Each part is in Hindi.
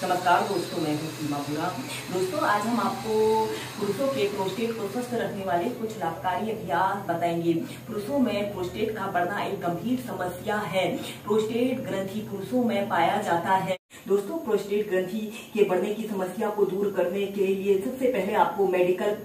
नमस्कार दोस्तों, मैं हूँ सीमा बुरा। दोस्तों, आज हम आपको पुरुषों के प्रोस्टेट को स्वस्थ रखने वाले कुछ लाभकारी अभ्यास बताएंगे। पुरुषों में प्रोस्टेट का बढ़ना एक गंभीर समस्या है। प्रोस्टेट ग्रंथि पुरुषों में पाया जाता है। दोस्तों, प्रोस्टेट ग्रंथि के बढ़ने की समस्या को दूर करने के लिए सबसे पहले आपको मेडिकल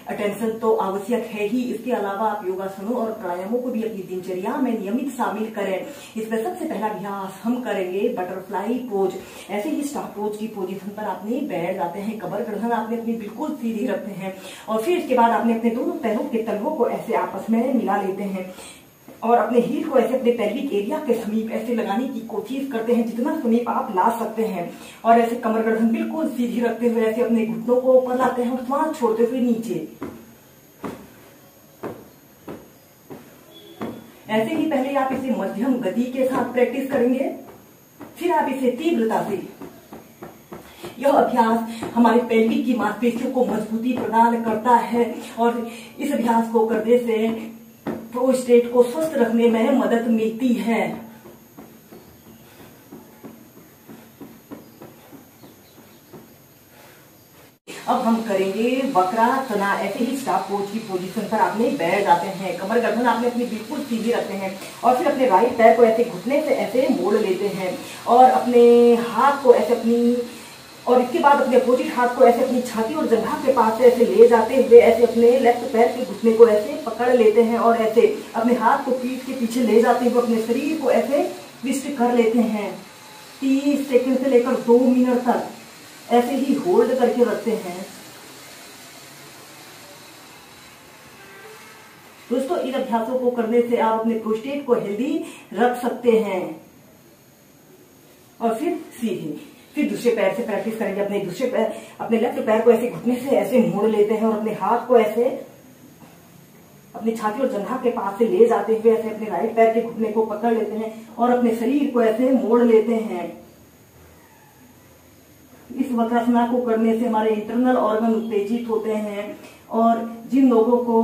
अटेंशन तो आवश्यक है ही। इसके अलावा आप योगासनों और प्राणायामों को भी अपनी दिनचर्या में नियमित शामिल करें। इसमें सबसे पहला अभ्यास हम करेंगे बटरफ्लाई पोज। ऐसे ही स्टार पोज की पोजीशन पर आपने बैठ जाते हैं। कमर गर्दन आपने अपनी बिल्कुल सीधी रखते हैं और फिर इसके बाद आपने अपने दोनों पैरों के तलवों को ऐसे आपस में मिला लेते हैं और अपने हील को ऐसे अपने पेल्विक एरिया के समीप ऐसे लगाने की कोशिश करते हैं, जितना समीप आप ला सकते हैं। और ऐसे कमर गर्दन बिल्कुल सीधी रखते हुए ऐसे अपने घुटनों को ऊपर लाते हैं और श्वास छोड़ते हुए नीचे। ऐसे ही पहले आप इसे मध्यम गति के साथ प्रैक्टिस करेंगे, फिर आप इसे तीव्रता से। यह अभ्यास हमारे पेल्विक की मांसपेशियों को मजबूती प्रदान करता है और इस अभ्यास को करने से प्रोस्टेट को स्वस्थ रखने में मदद मिलती है। अब हम करेंगे वक्रासना। ऐसे ही स्टार पोज की पोजीशन पर आपने बैठ जाते हैं। कमर गर्दन आपने अपनी बिल्कुल सीधी रखते हैं और फिर अपने राइट पैर को ऐसे घुटने से ऐसे मोड़ लेते हैं और अपने हाथ को ऐसे और इसके बाद अपने अपोजिट हाथ को ऐसे अपनी छाती और जंघा के पास से ऐसे ले जाते हुए ऐसे अपने लेफ्ट पैर के घुटने को ऐसे पकड़ लेते हैं और ऐसे अपने हाथ को पीठ के पीछे ले जाते हुए अपने शरीर को ऐसे ट्विस्ट कर लेते हैं। 30 सेकंड से लेकर 2 मिनट तक ऐसे ही होल्ड करके रखते हैं। दोस्तों, इन अभ्यासों को करने से आप अपने प्रोस्टेट को हेल्दी रख सकते हैं। और फिर दूसरे पैर से प्रैक्टिस करेंगे। अपने लेफ्ट पैर को ऐसे घुटने से ऐसे मोड़ लेते हैं और अपने हाथ को ऐसे अपनी छाती और जंघा के पास से ले जाते हुए ऐसे अपने राइट पैर के घुटने को पकड़ लेते हैं और अपने शरीर को ऐसे मोड़ लेते हैं। इस वक्रासना को करने से हमारे इंटरनल ऑर्गन उत्तेजित होते हैं और जिन लोगों को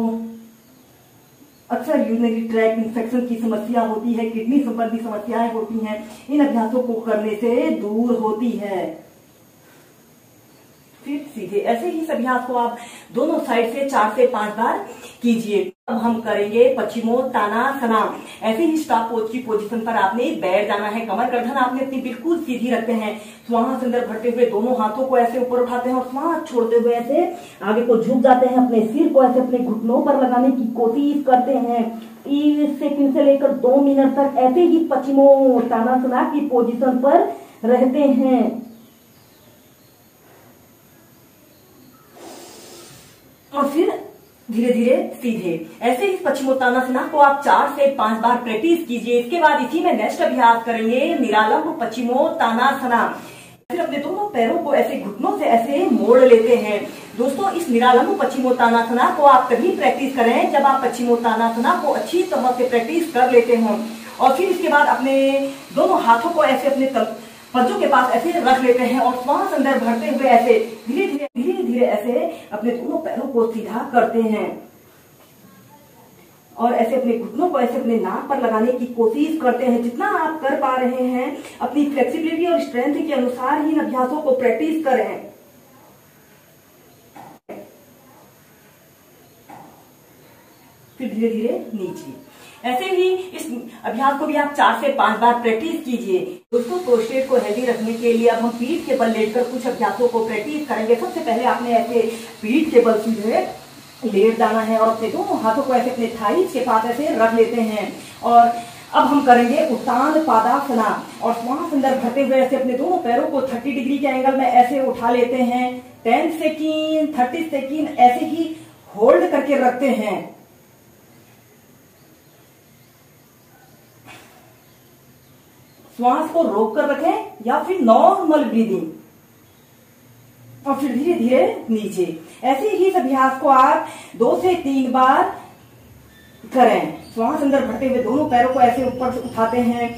अक्सर यूरिनरी ट्रैक्ट इन्फेक्शन की समस्या होती है, किडनी संबंधी समस्याएं होती हैं, इन अभ्यासों को करने से दूर होती है। फिर सीधे ऐसे ही इस अभ्यास को आप दोनों साइड से 4 से 5 बार कीजिए। अब हम करेंगे पश्चिमोत्तानासना। ऐसे ही स्टार पोज की पोजीशन पर आपने बैठ जाना है। कमर गर्दन आपने अपनी बिल्कुल सीधी रखते हैं। श्वास अंदर भरते हुए दोनों हाथों को ऐसे ऊपर उठाते हैं और श्वास छोड़ते हुए ऐसे आगे को झुक जाते हैं। अपने सिर को ऐसे अपने घुटनों पर लगाने की कोशिश करते हैं। 30 सेकंड से लेकर 2 मिनट तक ऐसे ही पश्चिमोत्तानासना की पोजीशन पर रहते हैं। और फिर धीरे धीरे सीधे। ऐसे ही पश्चिमोत्तानासना को आप 4 से 5 बार प्रैक्टिस कीजिए। इसके बाद इसी में नेक्स्ट अभ्यास करेंगे निरालंब पश्चिमोत्तानासना। फिर अपने दोनों पैरों को ऐसे घुटनों से ऐसे मोड़ लेते हैं। दोस्तों, इस निरालंब पश्चिमोत्तानासना को आप तभी प्रैक्टिस करें जब आप पश्चिमोत्तानासना को अच्छी तरह से प्रैक्टिस कर लेते हों। और फिर इसके बाद अपने दोनों हाथों को ऐसे अपने पंजों के पास ऐसे रख लेते हैं और श्वास अंदर भरते हुए ऐसे धीरे धीरे ऐसे अपने दोनों पैरों को सीधा करते हैं और ऐसे अपने घुटनों को ऐसे अपने नाक पर लगाने की कोशिश करते हैं। जितना आप कर पा रहे हैं अपनी फ्लेक्सिबिलिटी और स्ट्रेंथ के अनुसार ही इन अभ्यासों को प्रैक्टिस करें। फिर धीरे धीरे नीचे। ऐसे ही इस अभ्यास को भी आप 4 से 5 बार प्रैक्टिस कीजिए। दोस्तों, प्रोस्टेट को हेल्दी रखने के लिए अब हम पीठ के बल लेटकर कुछ अभ्यासों को प्रैक्टिस करेंगे। सबसे पहले आपने ऐसे पीठ के बल सीधे लेट जाना है और अपने दोनों हाथों को ऐसे अपने थाइस के पास ऐसे रख लेते हैं। और अब हम करेंगे उत्तान पादासना और श्वास अंदर भरते हुए ऐसे अपने दोनों पैरों को 30 डिग्री के एंगल में ऐसे उठा लेते हैं। 10 सेकेंड 30 सेकेंड ऐसे ही होल्ड करके रखते हैं। श्वास को रोक कर रखें या फिर नॉर्मल ब्रीदिंग और फिर धीरे धीरे नीचे। ऐसे ही इस अभ्यास को आप 2 से 3 बार करें। श्वास अंदर भरते हुए दोनों पैरों को ऐसे ऊपर से उठाते हैं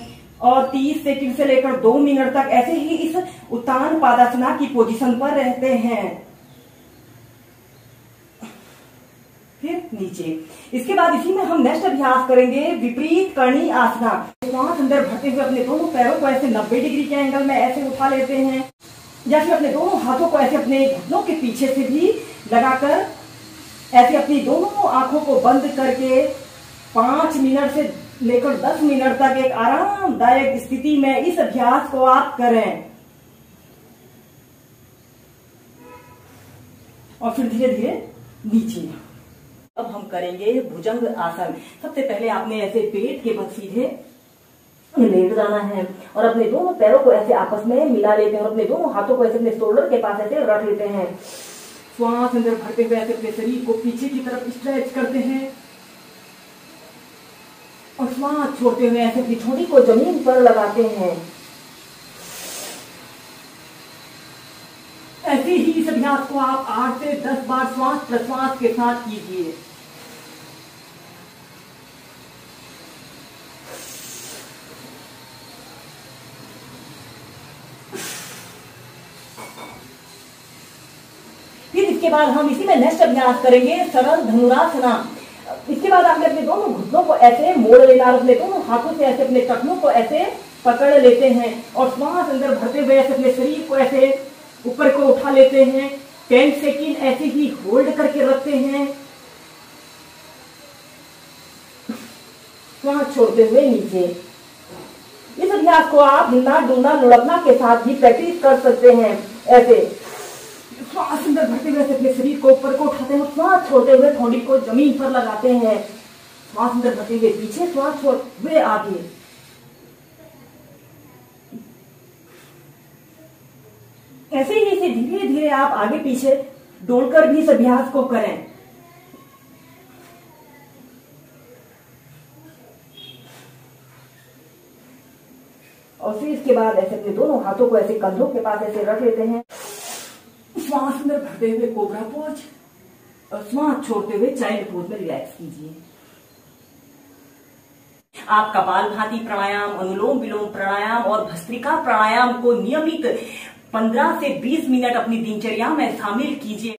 और 30 सेकंड से लेकर 2 मिनट तक ऐसे ही इस उत्तान पादासना की पोजीशन पर रहते हैं। फिर नीचे। इसके बाद इसी में हम नेक्स्ट अभ्यास करेंगे विपरीत करणी आसना। श्वास अंदर भरते हुए अपने दोनों पैरों को ऐसे 90 डिग्री के एंगल में ऐसे उठा लेते हैं या फिर अपने दोनों हाथों को ऐसे अपने घुटनों के पीछे से भी लगाकर ऐसे अपनी दोनों आंखों को बंद करके 5 मिनट से लेकर 10 मिनट तक एक आरामदायक स्थिति में इस अभ्यास को आप करें और फिर धीरे धीरे नीचे। अब हम करेंगे भुजंग आसन। सबसे पहले आपने ऐसे पेट के बल सीधे लेट जाना है और अपने दोनों पैरों को ऐसे आपस में मिला लेते हैं और अपने दोनों हाथों को ऐसे अपने शोल्डर के पास ऐसे रख लेते हैं। श्वास अंदर भरते हुए ऐसे अपने शरीर को पीछे की तरफ स्ट्रेच करते हैं और श्वास छोड़ते हुए ऐसे अपनी ठोड़ी को जमीन पर लगाते हैं। ऐसे ही इस अभ्यास को आप 8 से 10 बार श्वास प्रश्वास के साथ कीजिए। फिर इसके बाद हम इसी में नेक्स्ट अभ्यास करेंगे सरल धनुरासना। इसके बाद आपने अपने दोनों घुटनों को ऐसे मोड़ लेना और अपने दोनों हाथों से ऐसे अपने टखनों को ऐसे पकड़ लेते हैं और श्वास अंदर भरते हुए ऐसे अपने शरीर को ऐसे ऊपर को उठा लेते हैं। 10 सेकेंड ऐसे ही होल्ड करके रखते हैं, श्वास छोड़ते हुए नीचे। इस अभ्यास को आप हिलना डुलना लुढ़कना के साथ भी प्रैक्टिस कर सकते हैं। ऐसे श्वास अंदर भरते हुए अपने शरीर को ऊपर को उठाते हैं, श्वास छोड़ते हुए ठोड़ी को जमीन पर लगाते हैं। श्वास अंदर भरते हुए पीछे, श्वास छोड़ते हुए आगे। ऐसे ही इसे धीरे धीरे आप आगे पीछे डोलकर भी इस अभ्यास को करें। और फिर इसके बाद ऐसे अपने दोनों हाथों को ऐसे कंधों के पास ऐसे रख लेते हैं। श्वास अंदर भरते हुए कोबरा पोज और श्वास छोड़ते हुए चाइल्ड पोज में रिलैक्स कीजिए। आप कपालभाति प्राणायाम, अनुलोम विलोम प्राणायाम और भस्त्रिका प्राणायाम को नियमित 15 से 20 मिनट अपनी दिनचर्या में शामिल कीजिए।